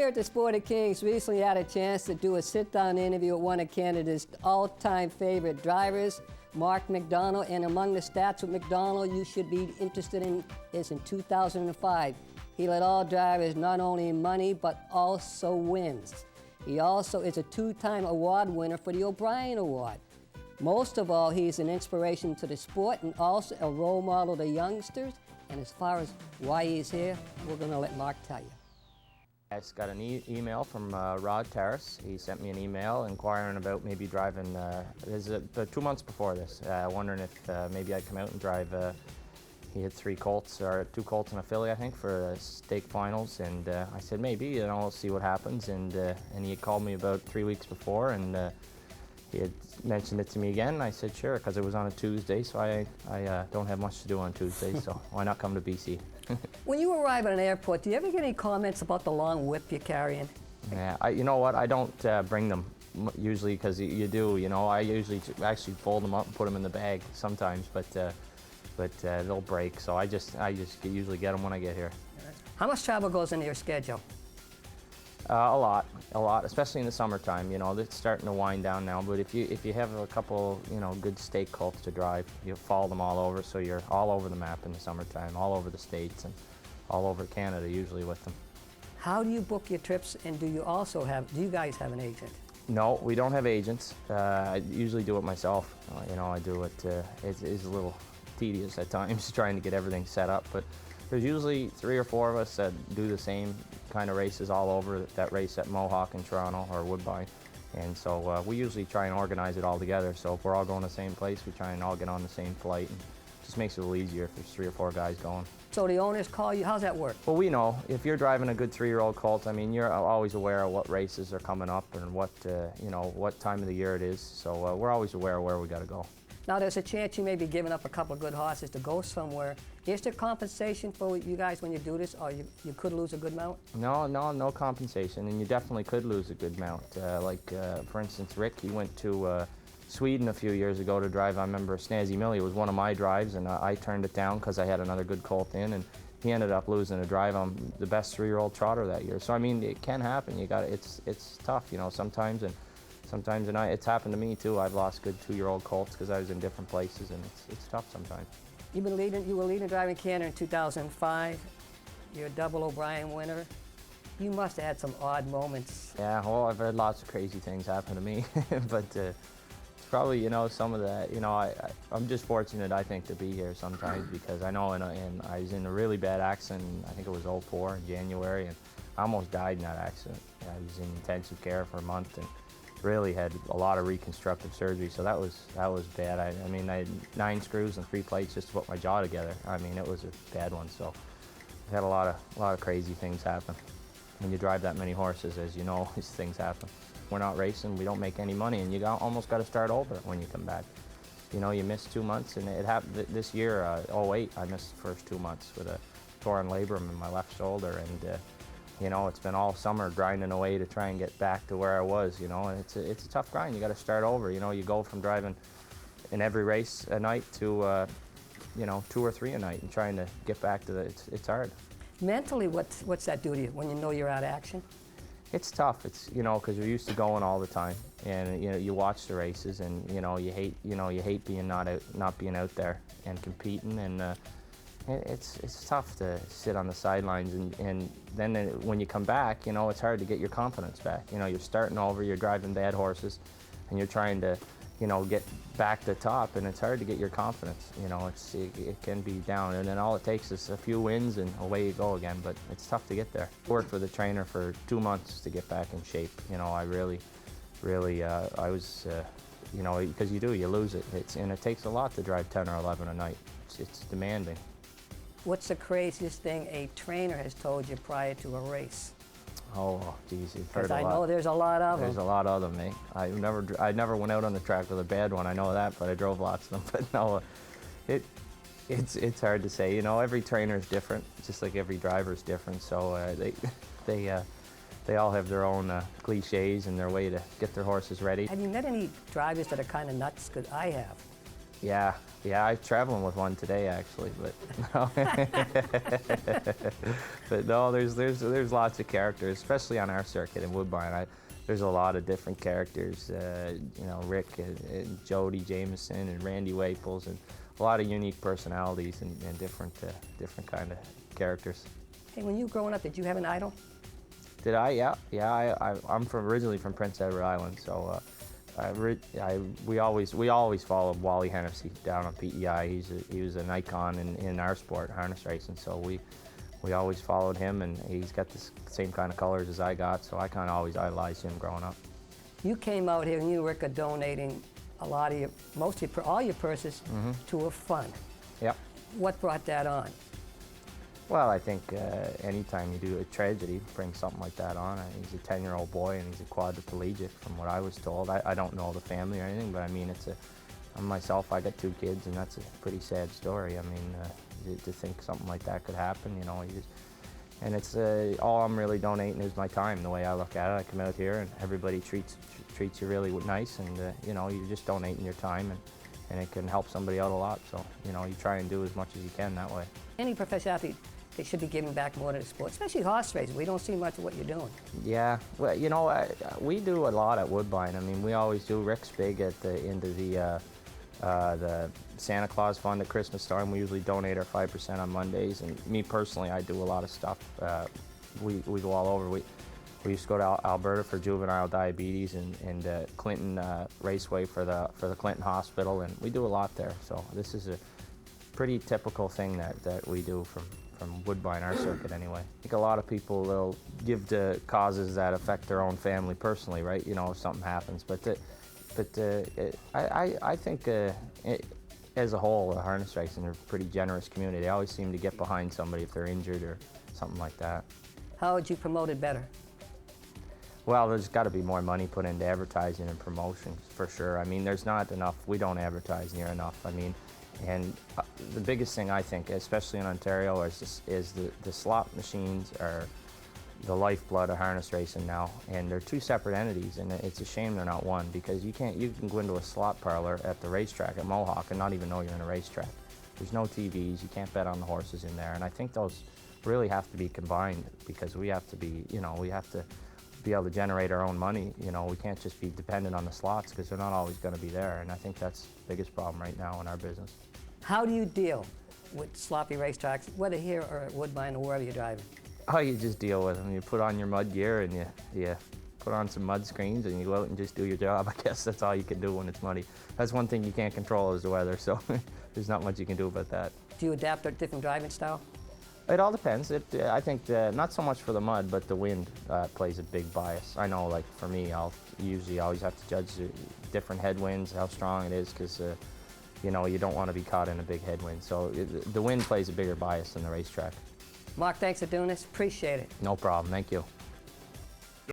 here at the Sport of Kings recently had a chance to do a sit-down interview with one of Canada's all-time favorite drivers, Mark MacDonald, and among the stats with MacDonald you should be interested in is in 2005. He led all drivers not only in money, but also wins. He also is a two-time award winner for the O'Brien Award. Most of all, he's an inspiration to the sport and also a role model to youngsters. And as far as why he's here, we're going to let Mark tell you. I just got an email from Rod Terrace. He sent me an email inquiring about maybe driving, this is about 2 months before this, wondering if maybe I'd come out and drive. He had 2 colts and a filly, I think, for stake finals, and I said maybe, you know, we'll see what happens. And he had called me about 3 weeks before, and he had mentioned it to me again. I said sure, because it was on a Tuesday, so I don't have much to do on Tuesdays, so why not come to BC? When you arrive at an airport, do you ever get any comments about the long whip you're carrying? Yeah, you know what, I don't bring them usually, because you do, you know, I usually actually fold them up and put them in the bag sometimes, but they'll break, so I just usually get them when I get here. How much travel goes into your schedule? A lot, especially in the summertime. You know, it's starting to wind down now, but if you have a couple, you know, good stake colts to drive, you follow them all over, so you're all over the map in the summertime, all over the States and all over Canada usually with them. How do you book your trips, and do you guys have an agent? No, we don't have agents. I usually do it myself. You know, I do it, it is a little tedious at times trying to get everything set up, but there's usually 3 or 4 of us that do the same kind of races all over, that race at Mohawk in Toronto or Woodbine. And so we usually try and organize it all together. So if we're all going to the same place, we try and all get on the same flight. And it just makes it a little easier if there's 3 or 4 guys going. So the owners call you, how's that work? Well, we know. If you're driving a good 3-year-old colt, I mean, you're always aware of what races are coming up and what, you know, what time of the year it is. So we're always aware of where we got to go. Now, there's a chance you may be giving up a couple of good horses to go somewhere. Is there compensation for you guys when you do this, or you could lose a good mount? No compensation, and you definitely could lose a good mount. For instance, Rick, he went to Sweden a few years ago to drive, I remember, Snazzy Millie. It was one of my drives, and I turned it down because I had another good colt in, and he ended up losing a drive on the best 3-year-old trotter that year. So, I mean, it can happen. It's tough, you know, sometimes, and it's happened to me too. I've lost good 2-year-old colts because I was in different places, and it's tough sometimes. You were leading driving Canada in 2005. You're a double O'Brien winner. You must have had some odd moments. Yeah, well, I've had lots of crazy things happen to me, but it's probably, you know, some of that, you know, I'm just fortunate, I think, to be here sometimes, because I know and I was in a really bad accident, I think it was 2004 in January, and I almost died in that accident. I was in intensive care for a month and really had a lot of reconstructive surgery, so that was bad. I mean, I had 9 screws and 3 plates just to put my jaw together. I mean, it was a bad one. So I've had a lot of crazy things happen. When you drive that many horses, as you know, these things happen. We're not racing, we don't make any money, and you almost got to start over when you come back. You know, you miss 2 months, and it happened this year, 2008, I missed the first 2 months with a torn labrum in my left shoulder, and you know, it's been all summer grinding away to try and get back to where I was, you know, and it's a tough grind. You got to start over, you know. You go from driving in every race a night to, you know, 2 or 3 a night and trying to get back to it's hard. Mentally, what's that do to you when you know you're out of action? It's tough. It's, you know, because you're used to going all the time, and you know, you watch the races, and you know, you hate being not being out there and competing, and it's tough to sit on the sidelines, and then when you come back, you know, it's hard to get your confidence back. You know, you're starting over, you're driving bad horses, and you're trying to, you know, get back to the top, and it's hard to get your confidence. You know, it can be down, and then all it takes is a few wins, and away you go again. But it's tough to get there. Worked with a trainer for 2 months to get back in shape. You know, I really, I was, you know, because you lose it. And it takes a lot to drive 10 or 11 a night. It's demanding. What's the craziest thing a trainer has told you prior to a race? Oh, geez, you've heard a lot. Because I know there's a lot of them. There's a lot of them, eh? I never went out on the track with a bad one, I know that, but I drove lots of them. But no, it's hard to say. You know, every trainer is different, just like every driver is different. So they all have their own cliches and their way to get their horses ready. Have you met any drivers that are kind of nuts? Because I have. Yeah, yeah, I'm traveling with one today actually, but no. But no, there's lots of characters, especially on our circuit in Woodbine. There's a lot of different characters, you know, Rick and Jody Jameson and Randy Waples, and a lot of unique personalities and different kind of characters. Hey, when you were growing up, did you have an idol? Did I? Yeah, yeah. I'm originally from Prince Edward Island, so we always followed Wally Hennessy down on PEI. He was an icon in our sport, harness racing. So we always followed him, and he's got the same kind of colors as I got. So I kind of always idolized him growing up. You came out here and you were donating a lot of all your purses to a fund. Yep. What brought that on? Well, I think anytime you do a tragedy, bring something like that on. He's a 10-year-old boy, and he's a quadriplegic, from what I was told. I don't know the family or anything, but I mean, myself, I got 2 kids, and that's a pretty sad story. I mean, to think something like that could happen, you know. And it's all I'm really donating is my time. The way I look at it, I come out here, and everybody treats you really nice, and you know, you're just donating your time, and it can help somebody out a lot. So, you know, you try and do as much as you can that way. Any professional athlete, they should be giving back more to the sport, especially horse racing. We don't see much of what you're doing. Yeah, well, you know, we do a lot at Woodbine. I mean, we always do. Rick's big at the Santa Claus Fund at Christmas time. We usually donate our 5% on Mondays. And me personally, I do a lot of stuff. We go all over. We used to go to Alberta for juvenile diabetes, and Clinton Raceway for the Clinton Hospital, and we do a lot there. So this is a pretty typical thing that we do from Woodbine, our circuit anyway. I think a lot of people will give to causes that affect their own family personally, right? You know, if something happens. I think as a whole, the harness racing are a pretty generous community. They always seem to get behind somebody if they're injured or something like that. How would you promote it better? Well, there's got to be more money put into advertising and promotions, for sure. I mean, there's not enough. We don't advertise near enough. I mean, and the biggest thing I think, especially in Ontario, is the slot machines are the lifeblood of harness racing now, and they're 2 separate entities, and it's a shame they're not one, because you can go into a slot parlor at the racetrack at Mohawk and not even know you're in a racetrack. There's no TVs, you can't bet on the horses in there, and I think those really have to be combined, because we have to be, you know, we have to be able to generate our own money. You know, we can't just be dependent on the slots, because they're not always going to be there, and I think that's the biggest problem right now in our business. How do you deal with sloppy racetracks, whether here or at Woodbine or wherever you're driving? Oh, you just deal with them. You put on your mud gear, and you put on some mud screens, and you go out and just do your job. I guess that's all you can do when it's muddy. That's one thing you can't control, is the weather, so there's not much you can do about that. Do you adapt to a different driving style? It all depends. I think not so much for the mud, but the wind plays a big bias. I know, like for me, I'll usually always have to judge the different headwinds, how strong it is, because you know, you don't want to be caught in a big headwind. So the wind plays a bigger bias than the racetrack. Mark, thanks for doing this. Appreciate it. No problem. Thank you.